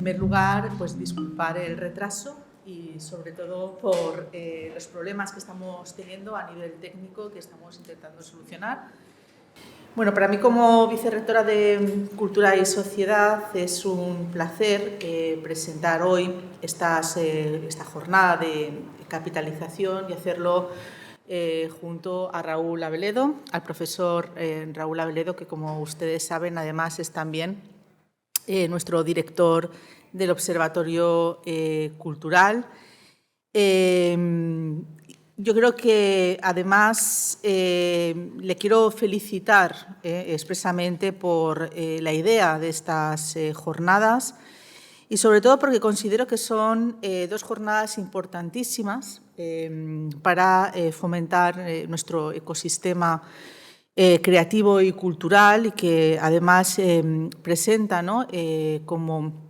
primer lugar, pues disculpar el retraso y sobre todo por los problemas que estamos teniendo a nivel técnico que estamos intentando solucionar. Bueno, para mí como vicerrectora de Cultura y Sociedad es un placer presentar hoy esta jornada de capitalización y hacerlo junto a Raúl Abeledo, al profesor Raúl Abeledo, que como ustedes saben además es también nuestro director del Observatorio Cultural. Yo creo que, además, le quiero felicitar expresamente por la idea de estas jornadas y, sobre todo, porque considero que son dos jornadas importantísimas para fomentar nuestro ecosistema creativo y cultural y que, además, presenta, ¿no?, como,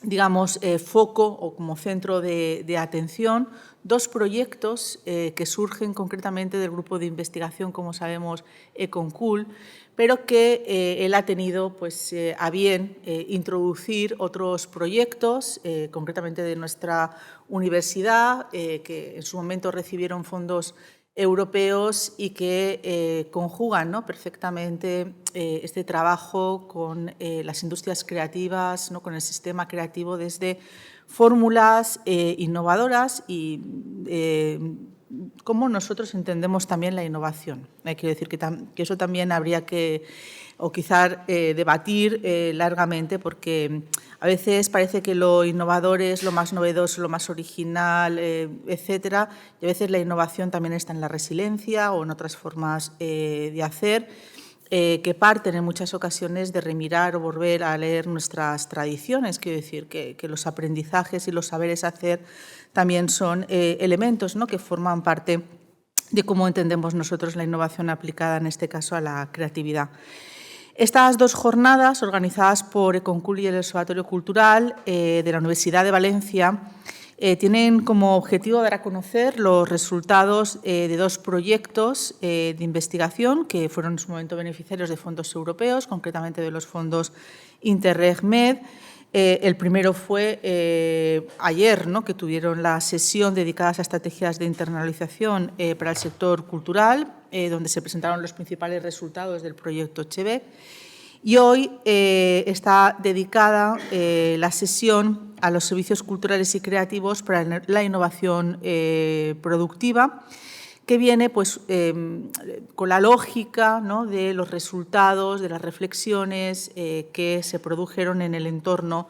digamos, foco o como centro de atención dos proyectos que surgen concretamente del grupo de investigación, como sabemos, Econcul, pero que él ha tenido pues, a bien introducir otros proyectos, concretamente de nuestra universidad, que en su momento recibieron fondos europeos y que conjugan, ¿no?, perfectamente este trabajo con las industrias creativas, ¿no?, con el sistema creativo desde fórmulas innovadoras y cómo nosotros entendemos también la innovación. Quiero decir que eso también habría que, o quizá debatir largamente, porque a veces parece que lo innovador es lo más novedoso, lo más original, etcétera, y a veces la innovación también está en la resiliencia o en otras formas de hacer, que parten en muchas ocasiones de remirar o volver a leer nuestras tradiciones. Quiero decir que los aprendizajes y los saberes hacer también son elementos, ¿no?, que forman parte de cómo entendemos nosotros la innovación aplicada, en este caso, a la creatividad. Estas dos jornadas, organizadas por Econcul y el Observatorio Cultural de la Universidad de Valencia, tienen como objetivo dar a conocer los resultados de dos proyectos de investigación que fueron en su momento beneficiarios de fondos europeos, concretamente de los fondos Interreg-Med. El primero fue ayer, ¿no?, que tuvieron la sesión dedicada a estrategias de internalización para el sector cultural, donde se presentaron los principales resultados del proyecto Chebec. Y hoy está dedicada la sesión a los servicios culturales y creativos para la innovación productiva, que viene pues, con la lógica, ¿no?, de los resultados, de las reflexiones que se produjeron en el entorno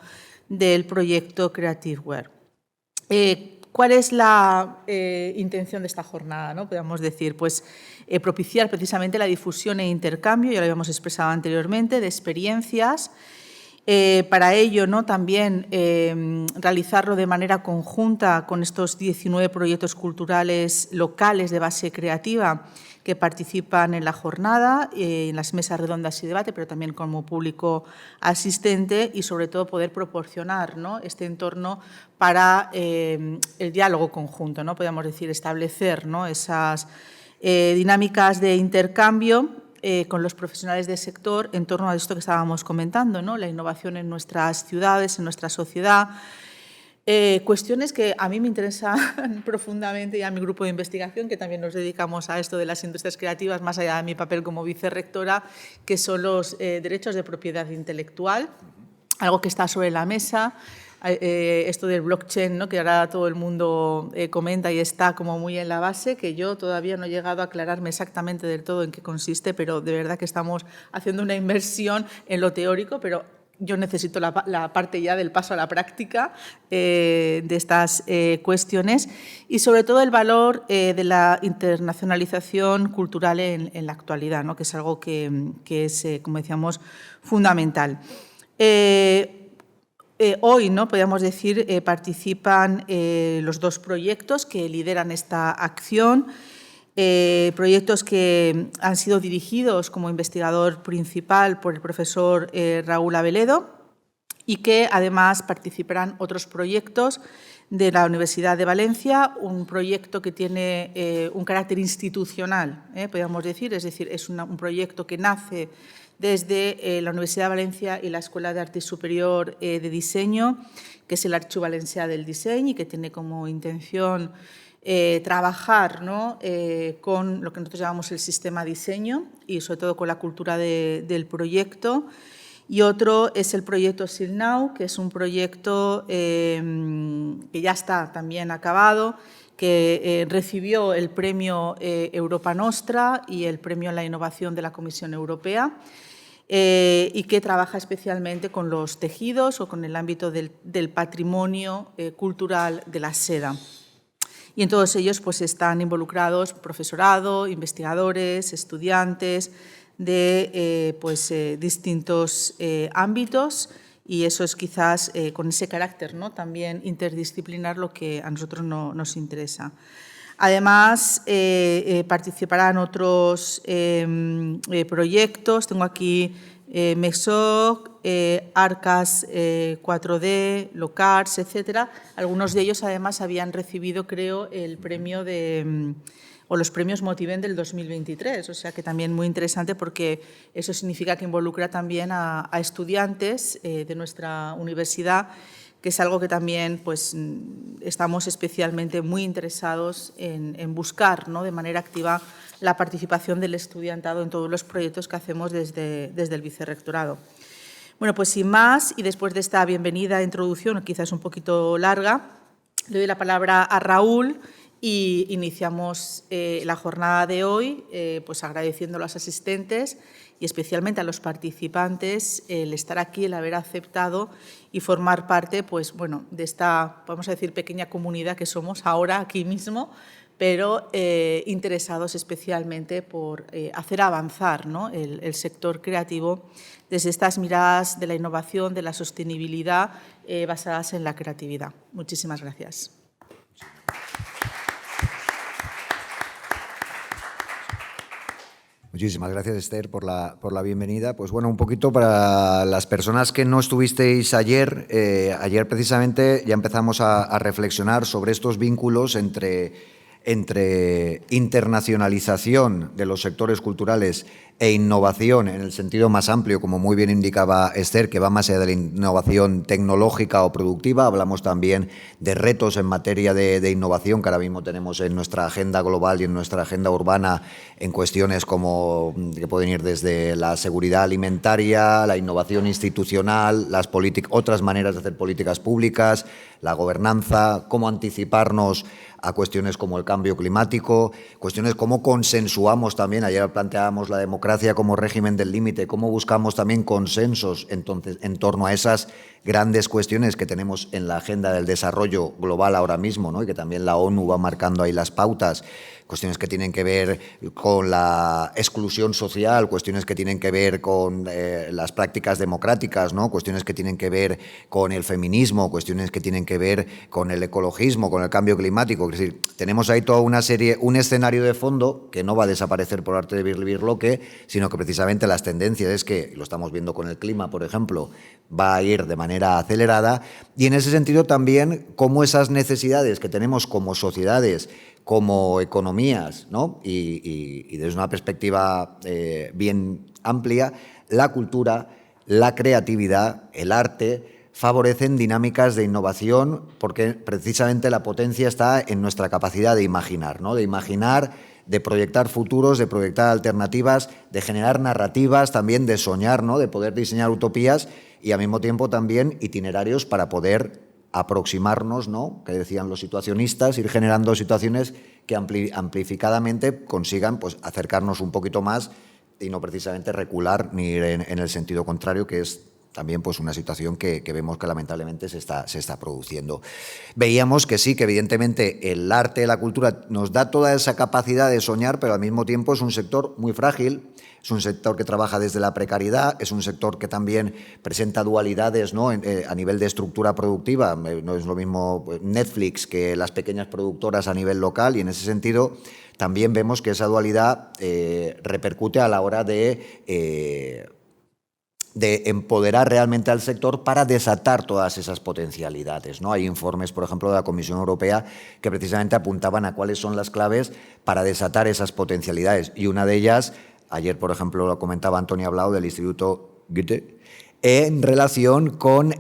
del proyecto CreativeWare. ¿Cuál es la intención de esta jornada, ¿no?, podríamos decir? Pues propiciar precisamente la difusión e intercambio, ya lo habíamos expresado anteriormente, de experiencias. Para ello, ¿no?, también realizarlo de manera conjunta con estos 19 proyectos culturales locales de base creativa que participan en la jornada, en las mesas redondas y debate, pero también como público asistente y, sobre todo, poder proporcionar, ¿no?, este entorno para el diálogo conjunto, ¿no?, podríamos decir, establecer, ¿no?, esas dinámicas de intercambio con los profesionales del sector en torno a esto que estábamos comentando, ¿no?, la innovación en nuestras ciudades, en nuestra sociedad. Cuestiones que a mí me interesan profundamente y a mi grupo de investigación, que también nos dedicamos a esto de las industrias creativas, más allá de mi papel como vicerrectora, que son los derechos de propiedad intelectual, algo que está sobre la mesa. Esto del blockchain, ¿no?, que ahora todo el mundo comenta y está como muy en la base, que yo todavía no he llegado a aclararme exactamente del todo en qué consiste, pero de verdad que estamos haciendo una inmersión en lo teórico, pero yo necesito la parte ya del paso a la práctica de estas cuestiones y, sobre todo, el valor de la internacionalización cultural en la actualidad, ¿no?, que es algo que es, como decíamos, fundamental. Hoy, ¿no?, podríamos decir, participan los dos proyectos que lideran esta acción, proyectos que han sido dirigidos como investigador principal por el profesor Raúl Abeledo y que además participarán otros proyectos de la Universidad de Valencia, un proyecto que tiene un carácter institucional, podríamos decir, es decir, es un proyecto que nace desde la Universidad de Valencia y la Escuela de Arte Superior de Diseño, que es el Arxiu Valencià del Disseny y que tiene como intención trabajar, ¿no?, con lo que nosotros llamamos el sistema diseño y sobre todo con la cultura del proyecto. Y otro es el proyecto Silnau, que es un proyecto que ya está también acabado, que recibió el premio Europa Nostra y el premio a la innovación de la Comisión Europea, y que trabaja especialmente con los tejidos o con el ámbito del patrimonio cultural de la seda. Y en todos ellos pues, están involucrados profesorado, investigadores, estudiantes de distintos ámbitos, y eso es quizás con ese carácter, ¿no?, también interdisciplinar lo que a nosotros nos interesa. Además, participarán otros proyectos. Tengo aquí MESOC, Arcas 4D, Locars, etcétera. Algunos de ellos, además, habían recibido, creo, el premio o los premios Motiven del 2023, o sea que también muy interesante porque eso significa que involucra también a estudiantes de nuestra universidad, que es algo que también pues, estamos especialmente muy interesados en buscar, ¿no?, de manera activa la participación del estudiantado en todos los proyectos que hacemos desde el vicerrectorado. Bueno, pues sin más, y después de esta bienvenida introducción, quizás un poquito larga, le doy la palabra a Raúl y iniciamos la jornada de hoy pues agradeciendo a los asistentes y especialmente a los participantes el estar aquí, el haber aceptado y formar parte pues, bueno, de esta, vamos a decir, pequeña comunidad que somos ahora aquí mismo, pero interesados especialmente por hacer avanzar, ¿no?, el sector creativo desde estas miradas de la innovación, de la sostenibilidad basadas en la creatividad. Muchísimas gracias. Muchísimas gracias, Esther, por la bienvenida. Pues bueno, un poquito para las personas que no estuvisteis ayer, ayer precisamente ya empezamos a reflexionar sobre estos vínculos entre internacionalización de los sectores culturales e innovación en el sentido más amplio, como muy bien indicaba Esther, que va más allá de la innovación tecnológica o productiva. Hablamos también de retos en materia de innovación que ahora mismo tenemos en nuestra agenda global y en nuestra agenda urbana, en cuestiones como que pueden ir desde la seguridad alimentaria, la innovación institucional, otras maneras de hacer políticas públicas, la gobernanza, cómo anticiparnos a cuestiones como el cambio climático, cuestiones como consensuamos también, ayer planteábamos la democracia como régimen del límite, cómo buscamos también consensos en torno a esas grandes cuestiones que tenemos en la agenda del desarrollo global ahora mismo, ¿no?, y que también la ONU va marcando ahí las pautas. Cuestiones que tienen que ver con la exclusión social, cuestiones que tienen que ver con las prácticas democráticas, ¿no?, cuestiones que tienen que ver con el feminismo, cuestiones que tienen que ver con el ecologismo, con el cambio climático. Es decir, tenemos ahí toda una serie, un escenario de fondo que no va a desaparecer por arte de birloque, sino que precisamente las tendencias es que, lo estamos viendo con el clima, por ejemplo, va a ir de manera acelerada, y en ese sentido también cómo esas necesidades que tenemos como sociedades, como economías, ¿no?, y desde una perspectiva bien amplia, la cultura, la creatividad, el arte, favorecen dinámicas de innovación porque precisamente la potencia está en nuestra capacidad de imaginar, ¿no?, de imaginar, de proyectar futuros, de proyectar alternativas, de generar narrativas, también de soñar, ¿no?, de poder diseñar utopías y al mismo tiempo también itinerarios para poder aproximarnos, ¿no?, que decían los situacionistas, ir generando situaciones que amplificadamente consigan pues, acercarnos un poquito más y no precisamente recular ni ir en el sentido contrario, que es también pues, una situación que vemos que lamentablemente se está produciendo. Veíamos que sí, que evidentemente el arte, la cultura nos da toda esa capacidad de soñar, pero al mismo tiempo es un sector muy frágil. Es un sector que trabaja desde la precariedad, es un sector que también presenta dualidades, ¿no?, a nivel de estructura productiva. No es lo mismo Netflix que las pequeñas productoras a nivel local, y en ese sentido también vemos que esa dualidad repercute a la hora de empoderar realmente al sector para desatar todas esas potencialidades, ¿no? Hay informes, por ejemplo, de la Comisión Europea que precisamente apuntaban a cuáles son las claves para desatar esas potencialidades, y una de ellas Ayer, por ejemplo, lo comentaba Antonio Blau del Instituto Goethe, en relación con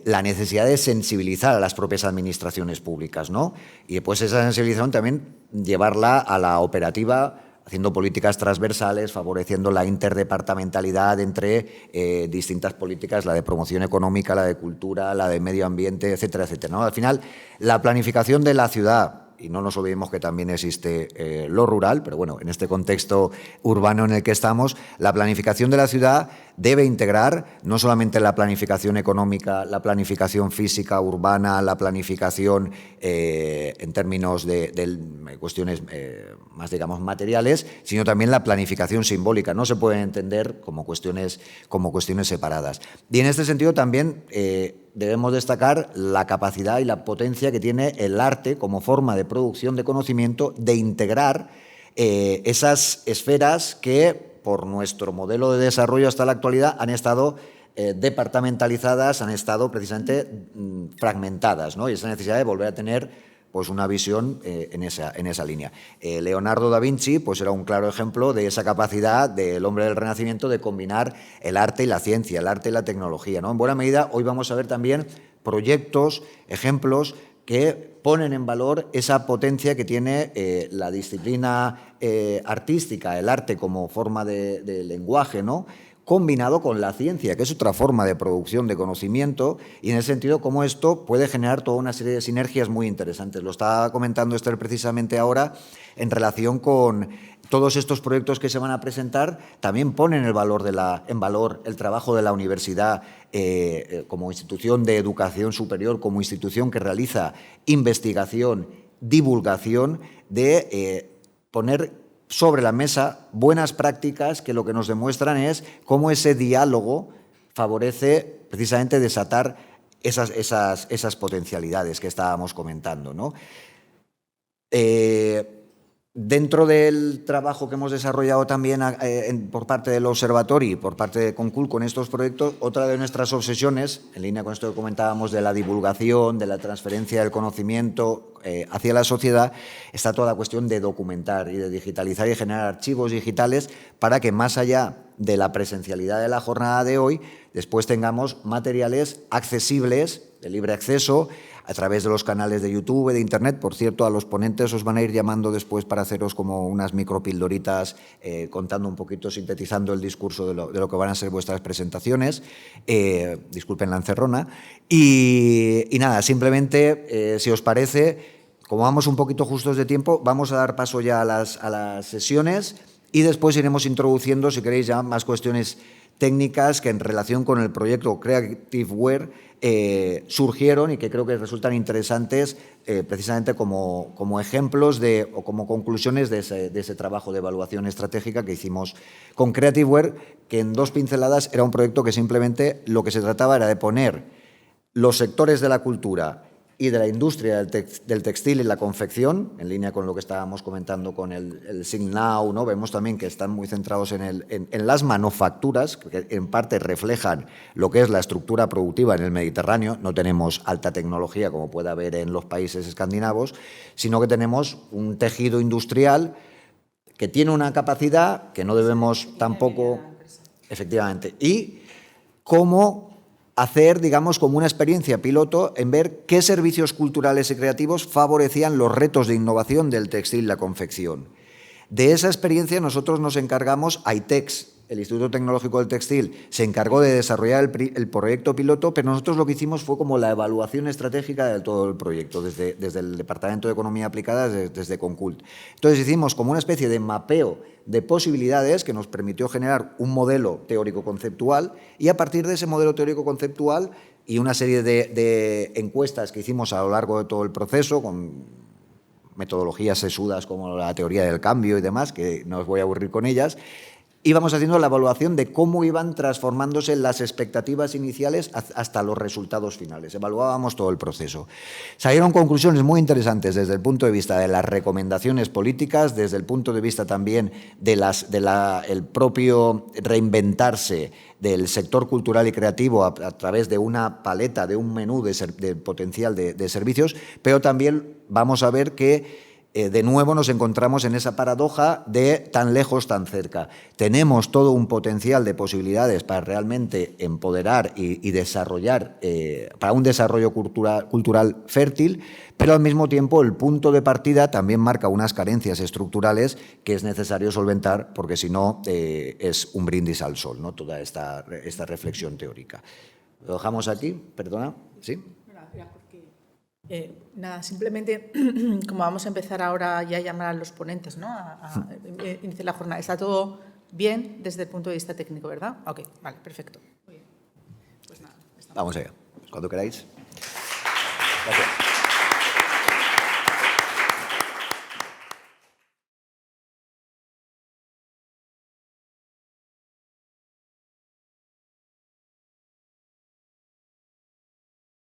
la necesidad de sensibilizar a las propias administraciones públicas, ¿no? Y después esa sensibilización también llevarla a la operativa, haciendo políticas transversales, favoreciendo la interdepartamentalidad entre distintas políticas, la de promoción económica, la de cultura, la de medio ambiente, etcétera, etcétera, ¿no? Al final, la planificación de la ciudad, y no nos olvidemos que también existe lo rural, pero bueno, en este contexto urbano en el que estamos, la planificación de la ciudad debe integrar no solamente la planificación económica, la planificación física, urbana, la planificación en términos de cuestiones más, digamos, materiales, sino también la planificación simbólica. No se pueden entender como cuestiones separadas. Y en este sentido también debemos destacar la capacidad y la potencia que tiene el arte como forma de producción de conocimiento, de integrar esas esferas que, por nuestro modelo de desarrollo hasta la actualidad, han estado departamentalizadas, han estado precisamente fragmentadas, ¿no? Y esa necesidad de volver a tener pues una visión en esa línea. Leonardo da Vinci pues era un claro ejemplo de esa capacidad del hombre del Renacimiento de combinar el arte y la ciencia, el arte y la tecnología, ¿no? En buena medida, hoy vamos a ver también proyectos, ejemplos que ponen en valor esa potencia que tiene la disciplina artística, el arte como forma de lenguaje, ¿no?, combinado con la ciencia, que es otra forma de producción de conocimiento, y en ese sentido cómo esto puede generar toda una serie de sinergias muy interesantes. Lo estaba comentando Esther precisamente ahora en relación con todos estos proyectos que se van a presentar, también ponen en valor el trabajo de la universidad como institución de educación superior, como institución que realiza investigación, divulgación, de poner sobre la mesa buenas prácticas que lo que nos demuestran es cómo ese diálogo favorece precisamente desatar esas potencialidades que estábamos comentando, ¿no? Dentro del trabajo que hemos desarrollado también por parte del Observatorio y por parte de Concul con estos proyectos, otra de nuestras obsesiones, en línea con esto que comentábamos de la divulgación, de la transferencia del conocimiento hacia la sociedad, está toda la cuestión de documentar y de digitalizar y generar archivos digitales para que más allá de la presencialidad de la jornada de hoy, después tengamos materiales accesibles, de libre acceso, a través de los canales de YouTube, de Internet. Por cierto, a los ponentes os van a ir llamando después para haceros como unas micropildoritas contando un poquito, sintetizando el discurso de lo que van a ser vuestras presentaciones. Disculpen la encerrona. Y nada, simplemente, si os parece, como vamos un poquito justos de tiempo, vamos a dar paso ya a las sesiones y después iremos introduciendo, si queréis, ya más cuestiones técnicas que en relación con el proyecto Creativeware surgieron y que creo que resultan interesantes precisamente como ejemplos o como conclusiones de ese trabajo de evaluación estratégica que hicimos con Creativeware, que en 2 pinceladas era un proyecto que simplemente lo que se trataba era de poner los sectores de la cultura y de la industria del textil y la confección, en línea con lo que estábamos comentando con el Sing Now, ¿no? Vemos también que están muy centrados en las manufacturas, que en parte reflejan lo que es la estructura productiva en el Mediterráneo. No tenemos alta tecnología como puede haber en los países escandinavos, sino que tenemos un tejido industrial que tiene una capacidad que no debemos tampoco... Efectivamente. Y cómo hacer, digamos, como una experiencia piloto en ver qué servicios culturales y creativos favorecían los retos de innovación del textil y la confección. De esa experiencia nosotros nos encargamos, ITEX, el Instituto Tecnológico del Textil, se encargó de desarrollar el proyecto piloto, pero nosotros lo que hicimos fue como la evaluación estratégica de todo el proyecto, desde el Departamento de Economía Aplicada, desde Concult. Entonces hicimos como una especie de mapeo de posibilidades que nos permitió generar un modelo teórico-conceptual y a partir de ese modelo teórico-conceptual y una serie de encuestas que hicimos a lo largo de todo el proceso con metodologías sesudas como la teoría del cambio y demás, que no os voy a aburrir con ellas, íbamos haciendo la evaluación de cómo iban transformándose las expectativas iniciales hasta los resultados finales. Evaluábamos todo el proceso. Salieron conclusiones muy interesantes desde el punto de vista de las recomendaciones políticas, desde el punto de vista también el propio reinventarse del sector cultural y creativo a través de una paleta, de un menú de potencial de servicios, pero también vamos a ver que de nuevo nos encontramos en esa paradoja de tan lejos, tan cerca. Tenemos todo un potencial de posibilidades para realmente empoderar y desarrollar, para un desarrollo cultural fértil, pero al mismo tiempo el punto de partida también marca unas carencias estructurales que es necesario solventar, porque si no es un brindis al sol, ¿no? Toda esta reflexión teórica. Lo dejamos aquí, perdona, ¿sí? Nada, simplemente, como vamos a empezar ahora ya a llamar a los ponentes, ¿no? a iniciar la jornada. Está todo bien desde el punto de vista técnico, ¿verdad? Ok, vale, perfecto. Muy bien. Pues nada. Vamos allá, cuando queráis.